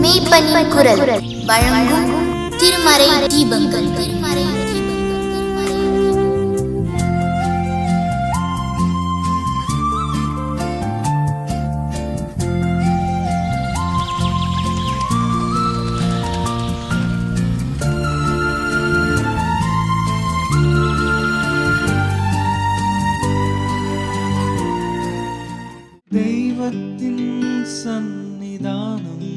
மெய்ப்பனின் குரல் வழங்கும் திருமறை தீபங்கள். தெய்வத்தின் சந்நிதானம்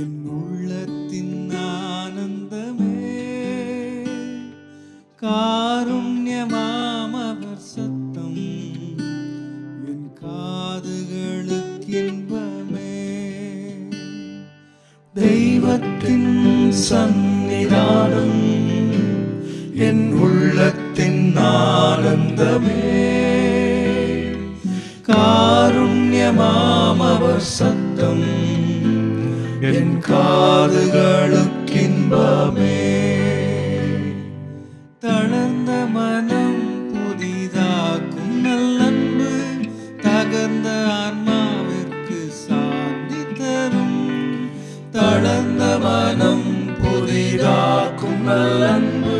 என் உள்ளத்தின் ஆனந்தமே, காருண்யமாம் அவர் சத்தம் என் காதுகளுக்கு இன்பமே. தெய்வத்தின் சந்நிதானம் என் உள்ளத்தின் ஆனந்தமே, காருண்யமாம் அவர் சத்தம் என் காதுகளுக்கு இன்பமே. தளர்ந்த மனம் புதிதாக்கும் நல்லன்பு, தகர்ந்த ஆன்மாவிற்கு சாந்தி தரும். தளர்ந்த மனம் புதிதாக்கும் நல்லன்பு,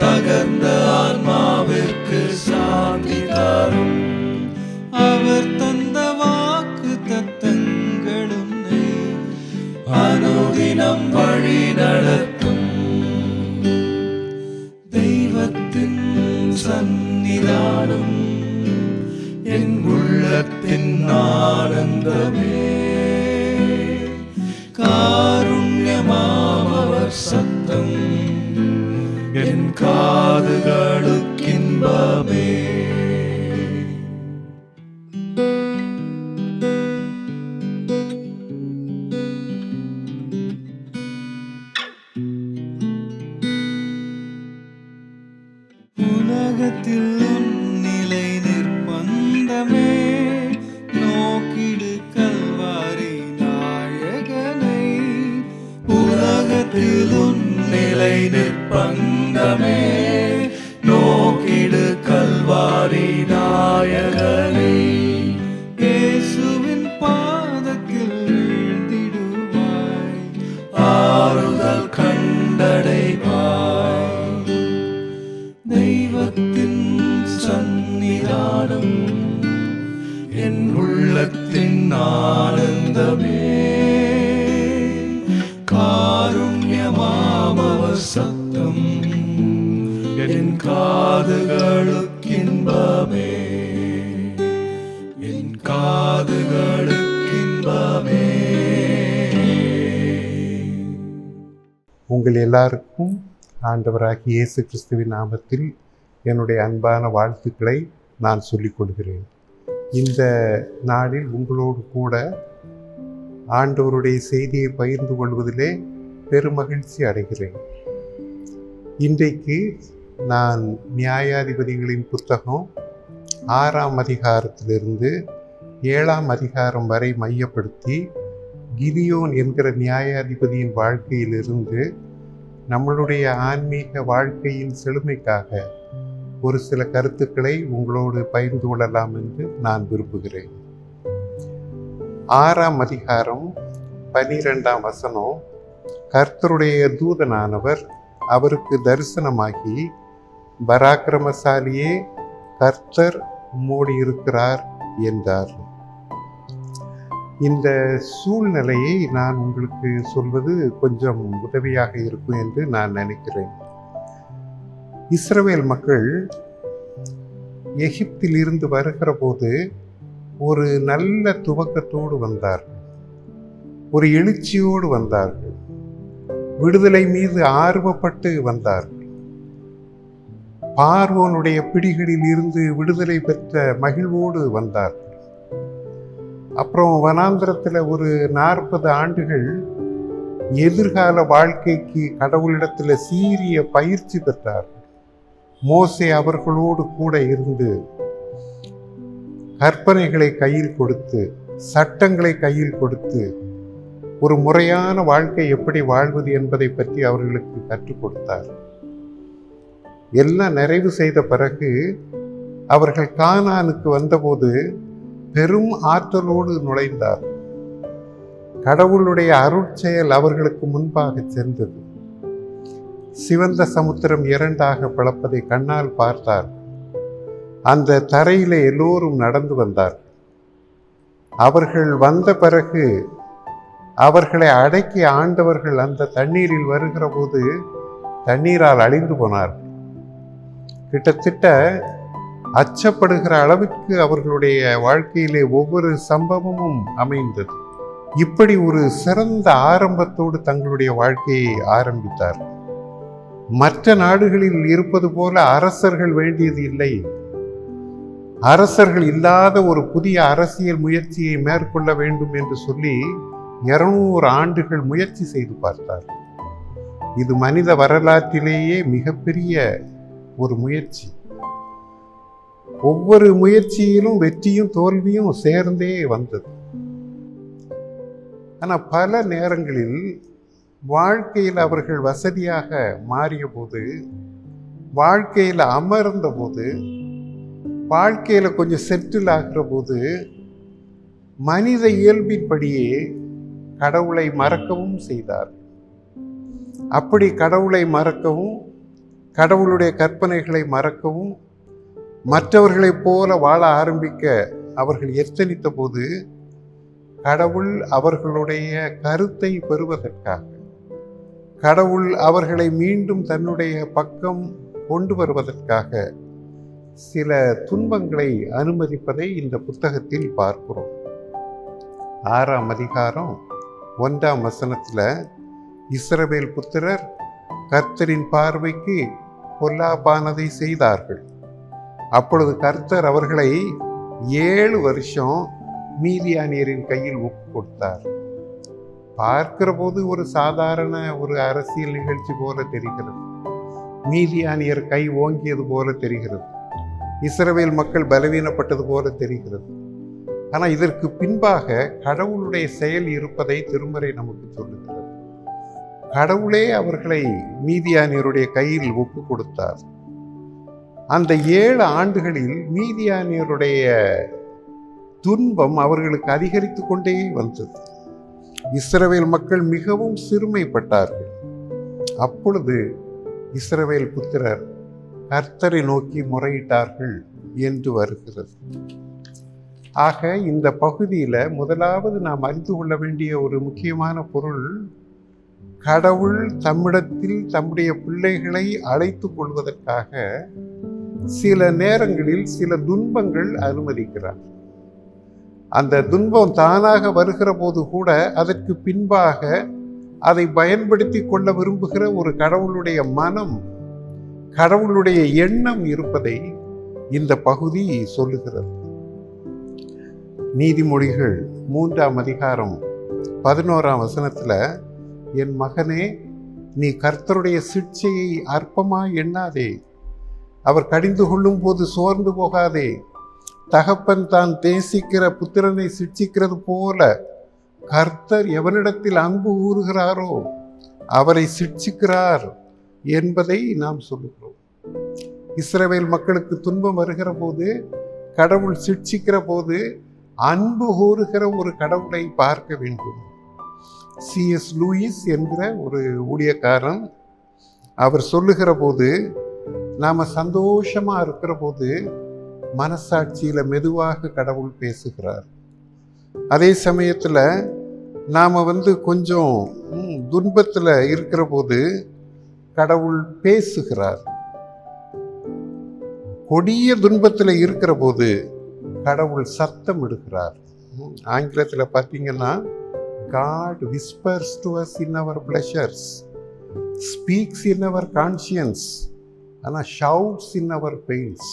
தகர்ந்த ஆன்மாவிற்கு சாந்தி தரும். அவர் தந்த வாக்கு தத்தங்கள் உன்னை அனுதினம் வழி நடத்தும். தெய்வத்தின் சந்நிதானம் என் உள்ளத்தின் ஆனந்தமே, காருண்யமாம் அவர் சத்தம் என் காதுகளுக்கு இன்பமே. உலகத்தில் உன் நிலை நிர்பந்தமே, நோக்கிடு கல்வாரி நாயகனை. உலகத்தில் உன் நிலை நிர்பந்தமே, நோக்கிடு கல்வாரி நாயகனை. இயேசுவின் பாதத்தில் விழுந்திடுவாய், ஆறுதல் கண்டடைவாய். தெய்வத்தின் சந்நிதானம் என் உள்ளத்தின் ஆனந்தமே, காருண்யமாம் அவர் சத்தம் என் காதுகளுக்கு இன்பமே, என் காதுகளுக்கு இன்பமே. உங்கள் எல்லாருக்கும் ஆண்டவராகிய இயேசு கிறிஸ்துவின் நாமத்தில் என்னுடைய அன்பான வாழ்த்துக்களை நான் சொல்லிக் கொள்கிறேன். இந்த நாளில் உங்களோடு கூட ஆண்டவருடைய செய்தியை பகிர்ந்து கொள்வதிலே பெருமகிழ்ச்சி அடைகிறேன். இன்றைக்கு நான் நியாயாதிபதிகளின் புத்தகம் 6ஆம் அதிகாரத்திலிருந்து 7ஆம் அதிகாரம் வரை மையப்படுத்தி கிதியோன் என்கிற நியாயாதிபதியின் வாழ்க்கையிலிருந்து நம்மளுடைய ஆன்மீக வாழ்க்கையின் செழுமைக்காக ஒரு சில கருத்துக்களை உங்களோடு பகிர்ந்து கொள்ளலாம் என்று நான் விரும்புகிறேன். 6ஆம் அதிகாரம் 12ஆம் வசனம், கர்த்தருடைய தூதனானவர் அவருக்கு தரிசனமாகி, பராக்கிரமசாலியே, கர்த்தர் உம்மோடு இருக்கிறார் என்றார். இந்த சூழ்நிலையை நான் உங்களுக்கு சொல்வது கொஞ்சம் உதவியாக இருக்கும் என்று நான் நினைக்கிறேன். இஸ்ரவேல் மக்கள் எகிப்தில் இருந்து வருகிற போது ஒரு நல்ல துவக்கத்தோடு வந்தார்கள், ஒரு எழுச்சியோடு வந்தார்கள், விடுதலை மீது ஆர்வப்பட்டு வந்தார்கள். பார்வோனுடைய பிடிகளில் இருந்து விடுதலை பெற்ற மகிழ்வோடு வந்தார்கள். அப்புறம் வனாந்திரத்தில் ஒரு 40 ஆண்டுகள் எதிர்கால வாழ்க்கைக்கு கடவுளிடத்தில் சீரிய பயிற்சி பெற்றார்கள். மோசே அவர்களோடு கூட இருந்து கற்பனைகளை கையில் கொடுத்து, சட்டங்களை கையில் கொடுத்து, ஒரு முறையான வாழ்க்கை எப்படி வாழ்வது என்பதை பற்றி அவர்களுக்கு கற்றுக் கொடுத்தார். எல்லாம் நிறைவு செய்த பிறகு அவர்கள் கானானுக்கு வந்தபோது பெரும் ஆற்றலோடு நுழைந்தார். கடவுளுடைய அருட்செயல் அவர்களுக்கு முன்பாக சென்றது. சிவந்த சமுத்திரம் இரண்டாக பிளப்பதை கண்ணால் பார்த்தார். அந்த தரையிலே எல்லோரும் நடந்து வந்தார். அவர்கள் வந்த பிறகு அவர்களை அடக்கி ஆண்டவர்கள் அந்த தண்ணீரில் வருகிற போது தண்ணீரால் அழிந்து போனார். கிட்டத்தட்ட அச்சப்படுகிற அளவிற்கு அவர்களுடைய வாழ்க்கையிலே ஒவ்வொரு சம்பவமும் அமைந்தது. இப்படி ஒரு சிறந்த ஆரம்பத்தோடு தங்களுடைய வாழ்க்கையை ஆரம்பித்தார். மற்ற நாடுகளில் இருப்பது போல அரசர்கள் வேண்டியது இல்லை. அரசர்கள் இல்லாத ஒரு புதிய அரசியல் முயற்சியை மேற்கொள்ள வேண்டும் என்று சொல்லி 200 ஆண்டுகள் முயற்சி செய்து பார்த்தார். இது மனித வரலாற்றிலேயே மிகப்பெரிய ஒரு முயற்சி. ஒவ்வொரு முயற்சியிலும் வெற்றியும் தோல்வியும் சேர்ந்தே வந்தது. ஆனால் பல நேரங்களில் வாழ்க்கையில் அவர்கள் வசதியாக மாறிய போது, வாழ்க்கையில் அமர்ந்த போது, வாழ்க்கையில் கொஞ்சம் செட்டில் ஆகிற போது மனித இயல்பின்படியே கடவுளை மறக்கவும் செய்தார். அப்படி கடவுளை மறக்கவும், கடவுளுடைய கற்பனைகளை மறக்கவும், மற்றவர்களைப் போல வாழ ஆரம்பிக்க அவர்கள் எத்தனித்த போது கடவுள் அவர்களுடைய கருத்தை பெறுவதற்காக, கடவுள் அவர்களை மீண்டும் தன்னுடைய பக்கம் கொண்டு வருவதற்காக சில துன்பங்களை அனுமதிப்பதை இந்த புத்தகத்தில் பார்க்கிறோம். 6ஆம் அதிகாரம் 1ஆம் வசனத்தில் இஸ்ரவேல் புத்திரர் கர்த்தரின் பார்வைக்கு பொல்லாப்பானதை செய்தார்கள். அப்பொழுது கர்த்தர் அவர்களை 7 வருஷம் மீதியானியரின் கையில் ஒப்பு கொடுத்தார். பார்க்கிற போது ஒரு சாதாரண ஒரு அரசியல் நிகழ்ச்சி போல தெரிகிறது. மீதியானியர் கை ஓங்கியது போல தெரிகிறது. இஸ்ரவேல் மக்கள் பலவீனப்பட்டது போல தெரிகிறது. ஆனால் இதற்கு பின்பாக கடவுளுடைய செயல் இருப்பதை திருமறை நமக்கு சொல்லுகிறது. கடவுளே அவர்களை மீதியானியருடைய கையில் ஒப்பு கொடுத்தார். அந்த 7 ஆண்டுகளில் மீதியானியருடைய துன்பம் அவர்களுக்கு அதிகரித்து கொண்டே வந்தது. இஸ்ரவேல் மக்கள் மிகவும் சிறுமைப்பட்டார்கள். அப்பொழுது இஸ்ரவேல் புத்திரர் கர்த்தரை நோக்கி முறையிட்டார்கள் என்று வருகிறது. ஆக இந்த பகுதியில் முதலாவது நாம் அறிந்து கொள்ள வேண்டிய ஒரு முக்கியமான பொருள், கடவுள் தம்மிடத்தில் தம்முடைய பிள்ளைகளை அழைத்து கொள்வதற்காக சில நேரங்களில் சில துன்பங்கள் அனுமதிக்கிறார். அந்த துன்பம் தானாக வருகிற போது கூட அதற்கு பின்பாக அதை பயன்படுத்தி கொள்ள விரும்புகிற ஒரு கடவுளுடைய மனம், கடவுளுடைய எண்ணம் இருப்பதை இந்த பகுதி சொல்லுகிறது. நீதிமொழிகள் 3ஆம் அதிகாரம் 11ஆம் வசனத்தில், என் மகனே, நீ கர்த்தருடைய சிட்சையை அற்பமாய் எண்ணாதே, அவர் கடிந்து கொள்ளும் போது சோர்ந்து போகாதே. தகப்பன் தான் தேசிக்கிற புத்திரனை சிட்சிக்கிறது போல கர்த்தர் எவனிடத்தில் அன்பு கூறுகிறாரோ அவரை சிட்சிக்கிறார் என்பதை நாம் சொல்லுகிறோம். இஸ்ரவேல் மக்களுக்கு துன்பம் வருகிற போது, கடவுள் சிட்சிக்கிற போது அன்பு கூறுகிற ஒரு கடவுளை பார்க்க வேண்டும். C.S. லூயிஸ் என்கிற ஒரு ஊழியக்காரன் அவர் சொல்லுகிற போது, நாம் சந்தோஷமாக இருக்கிற போது மனசாட்சியில் மெதுவாக கடவுள் பேசுகிறார். அதே சமயத்தில் நாம் கொஞ்சம் துன்பத்தில் இருக்கிற போது கடவுள் பேசுகிறார். கொடிய துன்பத்தில் இருக்கிற போது கடவுள் சத்தம் இடுகிறார். ஆங்கிலத்தில் பார்த்தீங்கன்னா, God whispers to us in our pleasures, speaks in our conscience, ஆனால் shouts in our pains.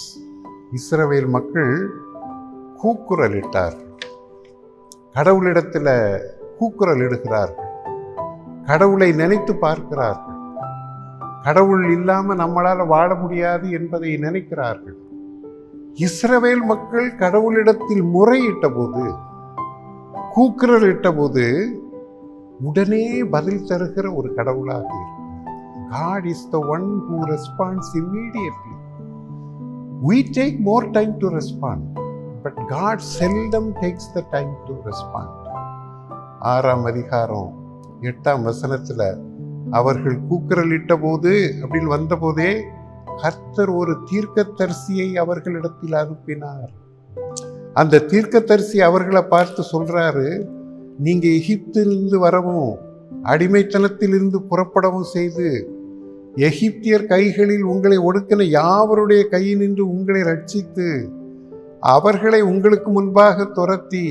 இஸ்ரவேல் மக்கள் கூக்குரல் இட்டார், கடவுளிடத்தில் கூக்குரல் இடுகிறார்கள், கடவுளை நினைத்து பார்க்கிறார்கள், கடவுள் இல்லாமல் நம்மளால் வாழ முடியாது என்பதை நினைக்கிறார்கள். இஸ்ரவேல் மக்கள் கடவுளிடத்தில் முறையிட்ட போது, கூக்குரல் இட்ட போது உடனே பதில் தருகிற ஒரு கடவுளாக இருக்கிறார். God is the one who responds immediately. We take more time to respond. But God seldom takes the time to respond. 6ஆம் அதிகாரம் 8ஆம் வசனத்தில் அவர்கள் கூக்குரலிட்ட போது அப்படின்னு வந்தபோதே கர்த்தர் ஒரு தீர்க்கதரிசியை அவர்களிடத்தில் அனுப்பினார். அந்த தீர்க்கதரிசி அவர்களை பார்த்து சொல்றாரு, நீங்க எகிப்திலிருந்து வரவும் அடிமைத்தனத்திலிருந்து புறப்படவும் செய்து எகிப்தியர் கைகளில் உங்களை ஒடுக்கின யாவருடைய கையினின்று உங்களை ரட்சித்து அவர்களை உங்களுக்கு முன்பாக துரத்தி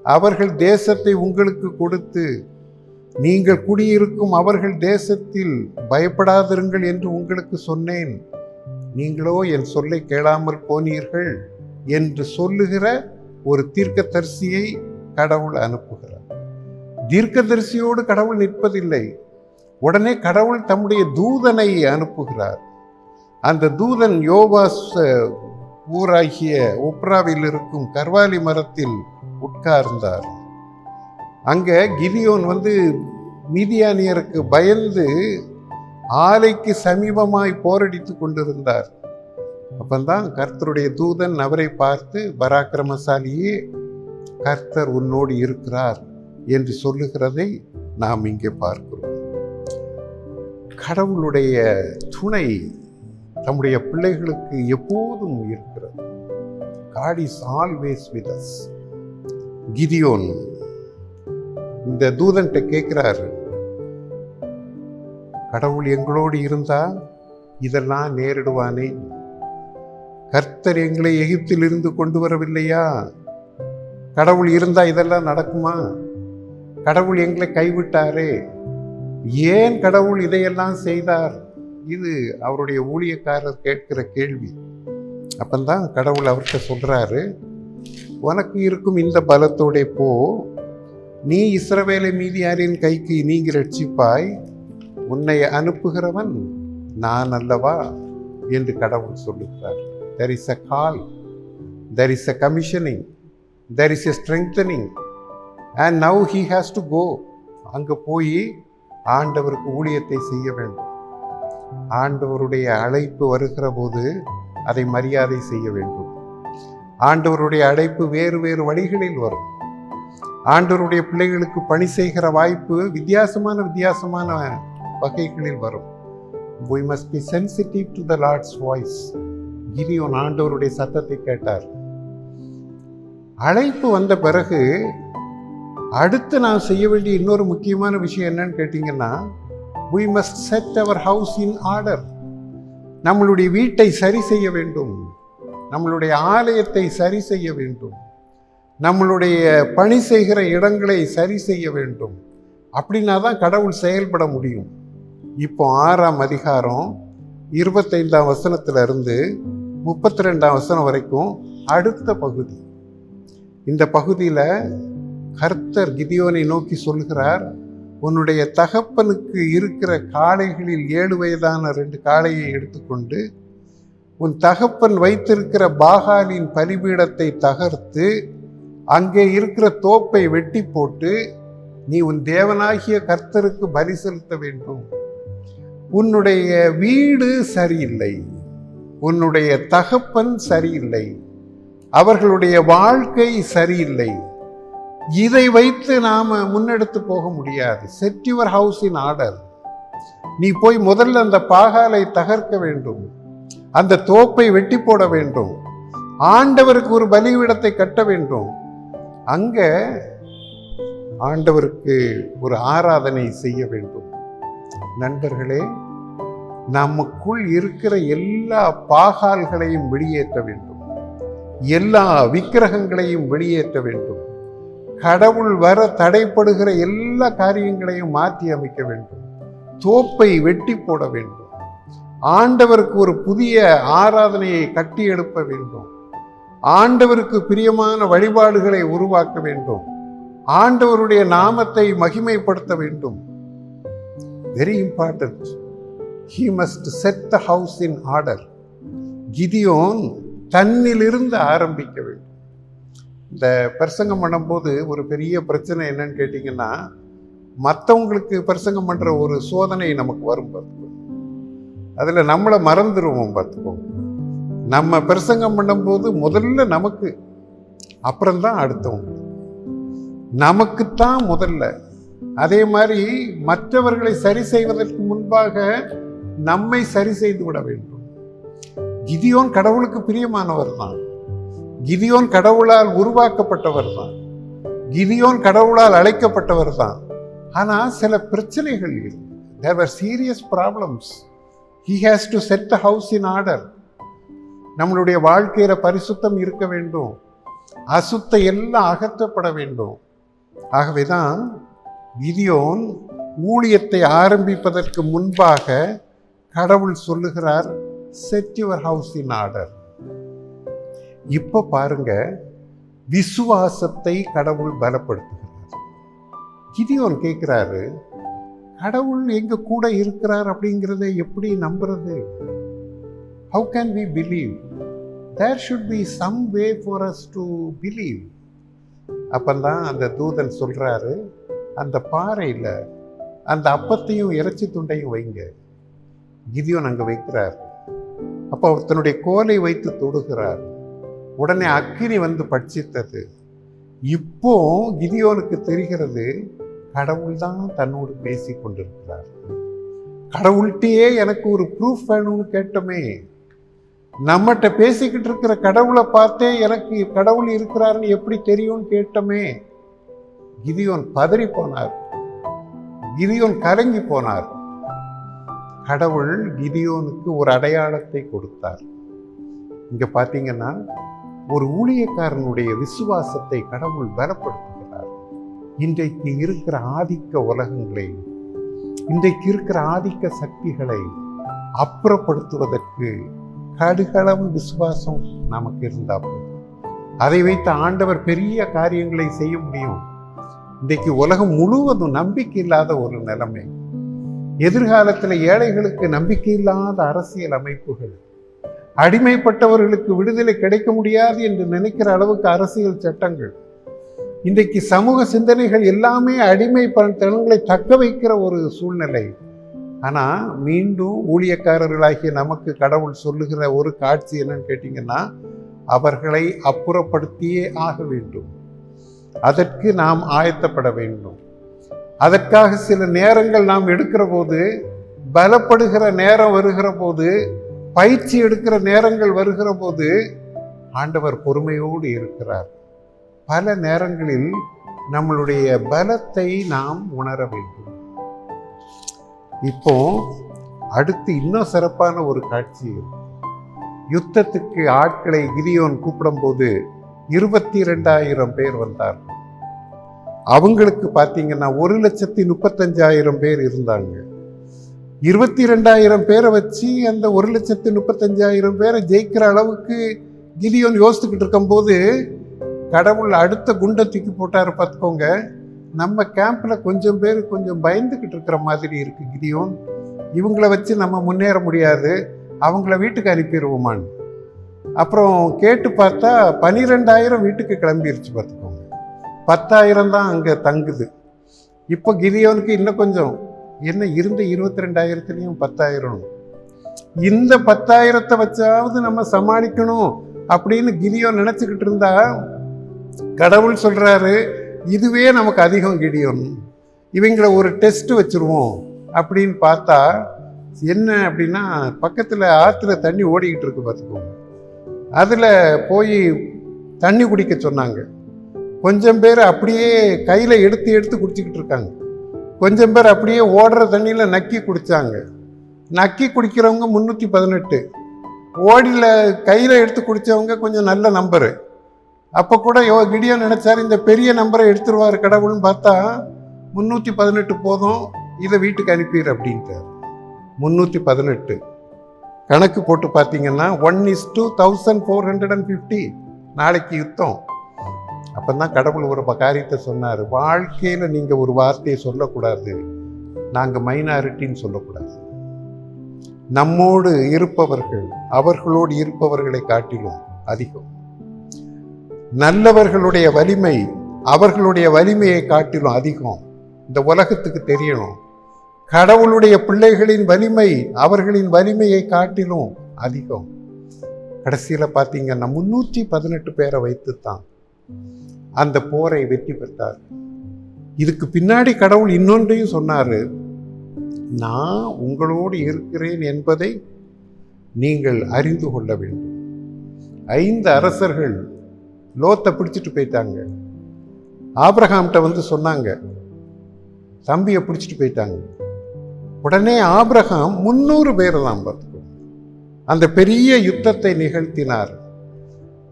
அவர்கள் தேசத்தை உங்களுக்கு கொடுத்து நீங்கள் குடியிருக்கும் அவர்கள் தேசத்தில் பயப்படாதிருங்கள் என்று உங்களுக்கு சொன்னேன், நீங்களோ என் சொல்லை கேளாமல் போனீர்கள் என்று சொல்லுகிற ஒரு தீர்க்கதரிசியை கடவுள் அனுப்புகிறார். தீர்க்கதரிசியோடு கடவுள் நிற்பதில்லை, உடனே கடவுள் தம்முடைய தூதனை அனுப்புகிறார். அந்த தூதன் யோவாஸ் ஊராகிய ஒப்ராவில் இருக்கும் கர்வாலி மரத்தில் உட்கார்ந்தார். அங்க கிதியோன் மீதியானியருக்கு பயந்து ஆலைக்கு சமீபமாய் போரடித்து கொண்டிருந்தார். அப்பந்தான் கர்த்தருடைய தூதன் அவரை பார்த்து, பராக்கிரமசாலியே, கர்த்தர் உன்னோடு இருக்கிறார் என்று சொல்லுகிறதை நாம் இங்கே பார்க்கிறோம். கடவுளுடைய துணை நம்முடைய பிள்ளைகளுக்கு எப்போதும் இருக்கிறது. God is always with us. Gideon இந்த தூதன்கிட்ட கேட்கிறாரு, கடவுள் எங்களோடு இருந்தா இதெல்லாம் நேரிடுவானே? கர்த்தர் எங்களை எகிப்திலிருந்து கொண்டு வரவில்லையா? கடவுள் இருந்தா இதெல்லாம் நடக்குமா? கடவுள் எங்களை கைவிட்டாரே, ஏன் கடவுள் இதையெல்லாம் செய்தார்? இது அவருடைய ஊழியக்காரர் கேட்கிற கேள்வி. அப்பந்தான் கடவுள் அவர்கிட்ட சொல்றாரு, உனக்கு இருக்கும் இந்த பலத்தோட போ, நீ இஸ்ரவேலை மீதியாரின் கைக்கு நீங்கி ரட்சிப்பாய், உன்னை அனுப்புகிறவன் நான் அல்லவா என்று கடவுள் சொல்லுகிறார். There is a call, there is a commissioning, there is a strengthening, and now he has to go. அங்க போய் ஆண்டவருக்கு ஊழியத்தை செய்ய வேண்டும். ஆண்டவருடைய அழைப்பு வருகிற போது அதை மரியாதை செய்ய வேண்டும். ஆண்டவருடைய அழைப்பு வேறு வேறு வழிகளில் வரும். ஆண்டவருடைய பிள்ளைகளுக்கு பணி செய்கிற வாய்ப்பு வித்தியாசமான வகைகளில் வரும். We must be sensitive to the Lord's voice. Gideon ஆண்டவருடைய சத்தத்தை கேட்டார். அழைப்பு வந்த பிறகு அடுத்து நாம் செய்ய வேண்டிய இன்னொரு முக்கியமான விஷயம் என்னன்னு கேட்டீங்கன்னா, we must set our house in order. நம்மளுடைய வீட்டை சரி செய்ய வேண்டும், நம்மளுடைய ஆலயத்தை சரி செய்ய வேண்டும், நம்மளுடைய பணி செய்கிற இடங்களை சரி செய்ய வேண்டும். அப்படின்னா தான் கடவுள் செயல்பட முடியும். இப்போ 6ஆம் அதிகாரம் 25ஆம் வசனத்திலிருந்து 32ஆம் வசனம் வரைக்கும் அடுத்த பகுதி. இந்த பகுதியில் கர்த்தர் கிதியோனை நோக்கி சொல்கிறார், உன்னுடைய தகப்பனுக்கு இருக்கிற காளைகளில் 7 வயதான 2 காளையை எடுத்துக்கொண்டு உன் தகப்பன் வைத்திருக்கிற பாகாலின் பலிபீடத்தை தகர்த்து அங்கே இருக்கிற தோப்பை வெட்டி போட்டு நீ உன் தேவனாகிய கர்த்தருக்கு பலி செலுத்த வேண்டும். உன்னுடைய வீடு சரியில்லை, உன்னுடைய தகப்பன் சரியில்லை, அவர்களுடைய வாழ்க்கை சரியில்லை, இதை வைத்து நாம முன்னெடுத்து போக முடியாது. Set your house in order. நீ போய் முதல்ல அந்த பாகாலை தகர்க்க வேண்டும், அந்த தோப்பை வெட்டி போட வேண்டும், ஆண்டவருக்கு ஒரு பலிபீடத்தை கட்ட வேண்டும், அங்க ஆண்டவருக்கு ஒரு ஆராதனை செய்ய வேண்டும். நண்பர்களே, நமக்குள் இருக்கிற எல்லா பாகால்களையும் வெளியேற்ற வேண்டும், எல்லா விக்கிரகங்களையும் வெளியேற்ற வேண்டும், கடவுள் வர தடைப்படுகிற எல்லா காரியங்களையும் மாற்றி அமைக்க வேண்டும், தோப்பை வெட்டி போட வேண்டும், ஆண்டவருக்கு ஒரு புதிய ஆராதனையை கட்டி எழுப்ப வேண்டும், ஆண்டவருக்கு பிரியமான வழிபாடுகளை உருவாக்க வேண்டும், ஆண்டவருடைய நாமத்தை மகிமைப்படுத்த வேண்டும். Very important. He must set the house in order. கிதியோன் தன்னிலிருந்து ஆரம்பிக்க வேண்டும். இந்த பிரசங்கம் பண்ணும்போது ஒரு பெரிய பிரச்சனை என்னன்னு கேட்டிங்கன்னா, மற்றவங்களுக்கு பிரசங்கம் பண்ணுற ஒரு சோதனை நமக்கு வரும் பார்த்துக்கோங்க. அதில் நம்மளை மறந்துடுவோம் பார்த்துக்கோங்க. நம்ம பிரசங்கம் பண்ணும்போது முதல்ல நமக்கு அப்புறம்தான் அடுத்தவங்க. நமக்குத்தான் முதல்ல. அதே மாதிரி மற்றவர்களை சரி செய்வதற்கு முன்பாக நம்மை சரி செய்து விட வேண்டும். கிதியோன் கடவுளுக்கு பிரியமானவர் தான். கிதியோன் கடவுளால் உருவாக்கப்பட்டவர் தான். கிதியோன் கடவுளால் அழைக்கப்பட்டவர் தான். ஆனால் சில பிரச்சனைகள் இருக்கு. There were serious problems. He has to set the house in order. நம்மளுடைய வாழ்க்கையில பரிசுத்தம் இருக்க வேண்டும். அசுத்த எல்லாம் அகற்றப்பட வேண்டும். ஆகவேதான் கிதியோன் ஊழியத்தை ஆரம்பிப்பதற்கு முன்பாக கடவுள் சொல்லுகிறார், set your house in order. இப்ப பாருங்க, விசுவாசத்தை கடவுள் பலப்படுத்துகிறார். கிதியோன் கேட்கிறாரு, கடவுள் எங்க கூட இருக்கிறார் அப்படிங்கிறத எப்படி நம்புறது? How can we believe? There should be some way for us to believe. அப்பந்தான் அந்த தூதன் சொல்றாரு, அந்த பாறையில அந்த அப்பத்தையும் இறைச்சி துண்டையும் வைங்க. கிதியோன் அங்க வைக்கிறார். அப்போ அவர் தன்னுடைய கோலை வைத்து தொடுகிறார். உடனே அக்கினி வந்து பட்சித்தது. இப்போ கிதியோனுக்கு தெரிகிறது, கடவுள் தான் தன்னோடு பேசி கொண்டிருக்கிறார். கடவுள்கிட்டயே எனக்கு ஒரு ப்ரூஃப் வேணும்னு கேட்டோமே, நம்மகிட்ட பேசிக்கிட்டு இருக்கிற கடவுளை பார்த்தே எனக்கு கடவுள் இருக்கிறாருன்னு எப்படி தெரியும்னு கேட்டோமே. கிதியோன் பதறி போனார். கிதியோன் கலங்கி போனார். கடவுள் கிதியோனுக்கு ஒரு அடையாளத்தை கொடுத்தார். இங்க பாத்தீங்கன்னா, ஒரு ஊழியக்காரனுடைய விசுவாசத்தை கடவுள் பலப்படுத்துகிறார். இன்றைக்கு இருக்கிற ஆதிக்க உலகங்களை, இன்றைக்கு இருக்கிற ஆதிக்க சக்திகளை அப்புறப்படுத்துவதற்கு கடுகளவு விசுவாசம் நமக்கு இருந்தா போதும். அதை வைத்து ஆண்டவர் பெரிய காரியங்களை செய்ய முடியும். இன்றைக்கு உலகம் முழுவதும் நம்பிக்கை இல்லாத ஒரு நிலைமை. எதிர்காலத்தில் ஏழைகளுக்கு நம்பிக்கை இல்லாத அரசியல் அமைப்புகள், அடிமைப்பட்டவர்களுக்கு விடுதலை கிடைக்க முடியாது என்று நினைக்கிற அளவுக்கு அரசியல் சட்டங்கள், இன்றைக்கு சமூக சிந்தனைகள் எல்லாமே அடிமைப்பட்டவர்களை தக்க வைக்கிற ஒரு சூழ்நிலை. ஆனால் மீண்டும் ஊழியக்காரர்களாகிய நமக்கு கடவுள் சொல்லுகிற ஒரு காட்சி என்னன்னு கேட்டிங்கன்னா, அவர்களை அப்புறப்படுத்தியே ஆக வேண்டும். அதற்கு நாம் ஆயத்தப்பட வேண்டும். அதற்காக சில நேரங்கள் நாம் எடுக்கிற போது, பலப்படுகிற நேரம் வருகிற போது, பயிற்சி எடுக்கிற நேரங்கள் வருகிற போது ஆண்டவர் பொறுமையோடு இருக்கிறார். பல நேரங்களில் நம்மளுடைய பலத்தை நாம் உணர வேண்டும். இப்போ அடுத்து இன்னும் சிறப்பான ஒரு காட்சி. யுத்தத்துக்கு ஆட்களை கிதியோன் கூப்பிடும் போது 22,000 பேர் வந்தார்கள். அவங்களுக்கு பார்த்தீங்கன்னா 1,35,000 பேர் இருந்தாங்க. 22,000 பேரை வச்சு அந்த 1,35,000 பேரை ஜெயிக்கிற அளவுக்கு கிதியோன் யோசிச்சுக்கிட்டு இருக்கும்போது கடவுள் அடுத்த குண்டை தூக்கி போட்டாரு. பார்த்துக்கோங்க, நம்ம கேம்ப்ல கொஞ்சம் பேர் கொஞ்சம் பயந்துக்கிட்டு இருக்கிற மாதிரி இருக்கு. கிதியோன், இவங்கள வச்சு நம்ம முன்னேற முடியாது, அவங்கள வீட்டுக்கு அனுப்பிடுவோமான்னு. அப்புறம் கேட்டு பார்த்தா 12,000 வீட்டுக்கு கிளம்பிருச்சு. பார்த்துக்கோங்க, 10,000 தான் அங்கே தங்குது. இப்போ கிதியோனுக்கு இன்னும் கொஞ்சம், என்ன இருந்த 22,000லையும் 10,000, இந்த 10,000 வச்சாவது நம்ம சமாளிக்கணும் அப்படின்னு கிதியோன் நினைச்சுக்கிட்டு இருந்தா, கடவுள் சொல்றாரு, இதுவே நமக்கு அதிகம் கிதியோன், இவங்களை ஒரு டெஸ்ட் வச்சிருவோம் அப்படின்னு பார்த்தா என்ன அப்படின்னா, பக்கத்தில் ஆற்றுல தண்ணி ஓடிக்கிட்டு இருக்கு. பார்த்துக்கோங்க, அதில் போய் தண்ணி குடிக்க சொன்னாங்க. கொஞ்சம் பேர் அப்படியே கையில் எடுத்து எடுத்து குடிச்சிக்கிட்டு இருக்காங்க. கொஞ்சம் பேர் அப்படியே ஓடுற தண்ணியில் நக்கி குடித்தாங்க. நக்கி குடிக்கிறவங்க 318, ஓடியில் கையில் எடுத்து குடித்தவங்க கொஞ்சம் நல்ல நம்பரு. அப்போ கூட கிதியோன் நினைச்சாரு, இந்த பெரிய நம்பரை எடுத்துருவார் கடவுள்னு பார்த்தா 318 போதும், இதை வீட்டுக்கு அனுப்பிடு அப்படின்ட்டார். 318 கணக்கு போட்டு பார்த்தீங்கன்னா 1:1450. நாளைக்கு யுத்தம். அப்பதான் கடவுள் ஒரு காரியத்தை சொன்னார், வாழ்க்கையில் நீங்கள் ஒரு வார்த்தையை சொல்லக்கூடாது, நாங்கள் மைனாரிட்டின்னு சொல்லக்கூடாது. நம்மோடு இருப்பவர்கள் அவர்களோடு இருப்பவர்களை காட்டிலும் அதிகம். நல்லவர்களுடைய வலிமை அவர்களுடைய வலிமையை காட்டிலும் அதிகம். இந்த உலகத்துக்கு தெரியணும், கடவுளுடைய பிள்ளைகளின் வலிமை அவர்களின் வலிமையை காட்டிலும் அதிகம். கடைசியில் பார்த்தீங்கன்னா 318 பேரை வைத்து தான் அந்த போரை வெற்றி பெற்றார். இதுக்கு பின்னாடி கடவுள் இன்னொன்றையும் சொன்னாரு, நான் உங்களோடு இருக்கிறேன் என்பதை நீங்கள் அறிந்து கொள்ள வேண்டும். 5 அரசர்கள் லோத்தை பிடிச்சிட்டு போயிட்டாங்க. ஆபிரகாம்கிட்ட வந்து சொன்னாங்க, தம்பியை பிடிச்சிட்டு போயிட்டாங்க. உடனே ஆபிரகாம் 300 பேர் தான் பார்த்துக்கோ அந்த பெரிய யுத்தத்தை நிகழ்த்தினார்.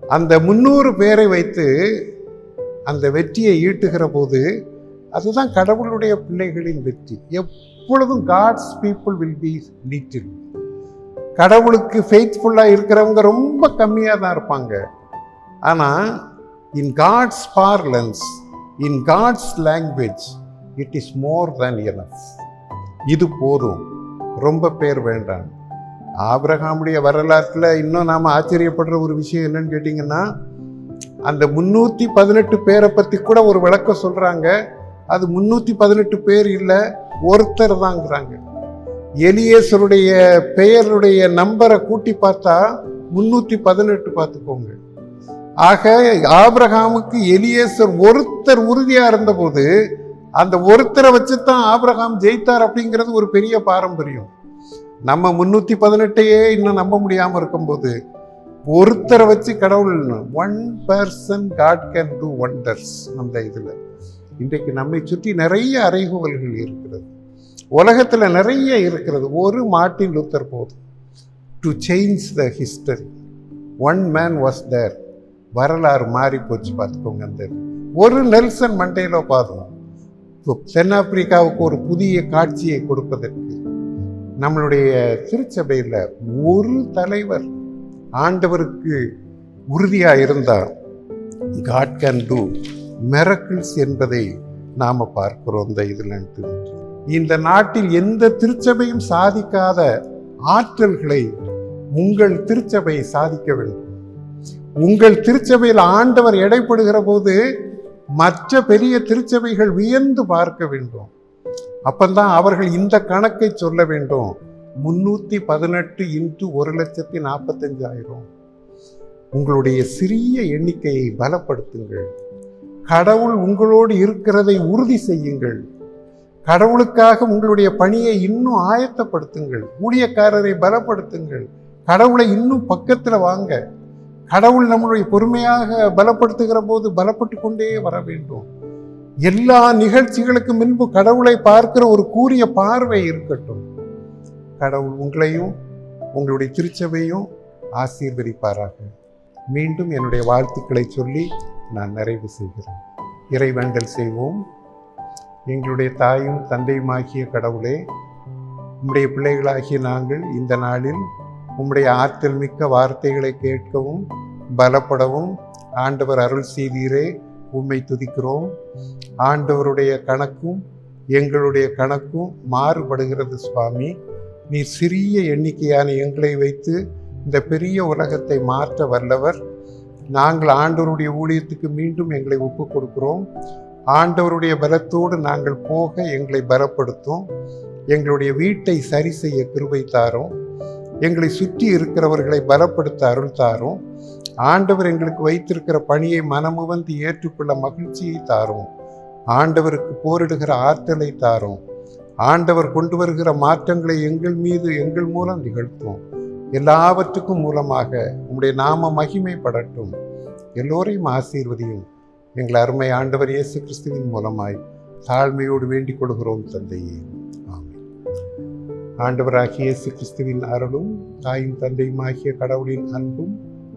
அந்த 300 பேரை வைத்து அந்த வெற்றியை ஈட்டுகிற போது அதுதான் கடவுளுடைய பிள்ளைகளின் வெற்றி. எப்பொழுதும் God's people will be little. கடவுளுக்கு ஃபெய்த்ஃபுல்லாக இருக்கிறவங்க ரொம்ப கம்மியாக தான் இருப்பாங்க. ஆனால் in God's parlance, in God's language, it is more than enough. இது போதும், ரொம்ப பேர் வேண்டாம். ஆபிரகாமுடைய வரலாற்றில் இன்னும் நாம் ஆச்சரியப்படுற ஒரு விஷயம் என்னன்னு கேட்டிங்கன்னா, அந்த 318 பேரை பற்றி கூட ஒரு விளக்கம் சொல்கிறாங்க. அது 318 பேர் இல்லை, ஒருத்தர் தாங்கிறாங்க. எலியேசருடைய பெயருடைய நம்பரை கூட்டி பார்த்தா 318 பார்த்துக்கோங்க. ஆக ஆபிரகாமுக்கு எலியேசர் ஒருத்தர் உறுதியாக இருந்தபோது அந்த ஒருத்தரை வச்சுத்தான் ஆபிரகாம் ஜெயித்தார் அப்படிங்கிறது ஒரு பெரிய பாரம்பரியம். நம்ம 318 இன்னும் நம்ப முடியாமல் இருக்கும்போது ஒருத்தரை வச்சு கடவுள், 1 person God can do wonders. அந்த இதில் இன்றைக்கு நம்மை சுற்றி நிறைய அறைகூவல்கள் இருக்கிறது, உலகத்தில் நிறைய இருக்கிறது. ஒரு மார்ட்டின் லூத்தர் போதும் to change the history. 1 man was there. வரலாறு மாறி போச்சு பார்த்துக்கோங்க. அந்த ஒரு நெல்சன் மண்டேலா பாதும் தென்னாப்பிரிக்காவுக்கு ஒரு புதிய காட்சியை கொடுப்பதற்கு நம்மளுடைய திருச்சபையில் ஒரு தலைவர் ஆண்டவருக்கு உறுதியாக இருந்தால் God can do miracles என்பதை நாம் பார்க்கிறோம். இந்த இதில் இந்த நாட்டில் எந்த திருச்சபையும் சாதிக்காத ஆற்றல்களை உங்கள் திருச்சபை சாதிக்க வேண்டும். உங்கள் திருச்சபையில் ஆண்டவர் எடைப்படுகிற போது மற்ற பெரிய திருச்சபைகள் வியந்து பார்க்க வேண்டும். அப்பந்தான் அவர்கள் இந்த கணக்கை சொல்ல வேண்டும். 318 இன்ட்டு 1,45,000. உங்களுடைய சிறிய எண்ணிக்கையை பலப்படுத்துங்கள். கடவுள் உங்களோடு இருக்கிறதை உறுதி செய்யுங்கள். கடவுளுக்காக உங்களுடைய பணியை இன்னும் ஆயத்தப்படுத்துங்கள். ஊழியக்காரரை பலப்படுத்துங்கள். கடவுளை இன்னும் பக்கத்தில் வாங்க. கடவுள் நம்மளுடைய பொறுமையாக பலப்படுத்துகிற போது பலப்பட்டு கொண்டே வர வேண்டும். எல்லா நிகழ்ச்சிகளுக்கு முன்பு கடவுளை பார்க்கிற ஒரு கூரிய பார்வை இருக்கட்டும். கடவுள் உங்களையும் உங்களுடைய திருச்சபையும் ஆசீர்வதிப்பாராக. மீண்டும் என்னுடைய வாழ்த்துக்களை சொல்லி நான் நிறைவு செய்கிறேன். இறைவேண்டல் செய்வோம். எங்களுடைய தாயும் தந்தையுமாகிய கடவுளே, உம்முடைய பிள்ளைகளாகிய நாங்கள் இந்த நாளில் உம்முடைய ஆற்றல் மிக்க வார்த்தைகளை கேட்கவும் பலப்படவும் ஆண்டவர் அருள் செய்தீரே, உம்மை துதிக்கிறோம். ஆண்டவருடைய கணக்கும் எங்களுடைய கணக்கும் மாறுபடுகிறது சுவாமி. நீர் சிறிய எண்ணிக்கையான எங்களை வைத்து இந்த பெரிய உலகத்தை மாற்ற வல்லவர். நாங்கள் ஆண்டவருடைய ஊழியத்துக்கு மீண்டும் எங்களை ஒப்பு கொடுக்கிறோம். ஆண்டவருடைய பலத்தோடு நாங்கள் போக எங்களை பலப்படுத்தும். எங்களுடைய வீட்டை சரி செய்ய கிருபை தாரும். எங்களை சுற்றி இருக்கிறவர்களை பலப்படுத்த அருள் தாரும். ஆண்டவர் எங்களுக்கு வைத்திருக்கிற பணியை மனமுவந்து ஏற்றுக்கொள்ள மகிழ்ச்சியை தாரும். ஆண்டவருக்கு போரிடுகிற ஆற்றலை தாரும். ஆண்டவர் கொண்டு வருகிற மாற்றங்களை எங்கள் மீது எங்கள் மூலம் நிகழ்த்தும். எல்லாவற்றுக்கும் மூலமாக உம்முடைய நாம மகிமைப்படட்டும். எல்லோரையும் ஆசீர்வதியும். எங்கள் அருமை ஆண்டவர் இயேசு கிறிஸ்துவின் மூலமாய் தாழ்மையோடு வேண்டிக் கொள்கிறோம் தந்தையே. ஆமென். ஆண்டவராகிய இயேசு கிறிஸ்துவின் அருளும் தாயும் தந்தையும் ஆகிய கடவுளின் அன்பும்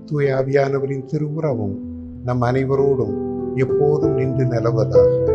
தூய ஆவியானவரின் திருவுறவும் நம் அனைவரோடும் எப்போதும் நின்று நிலவதாக.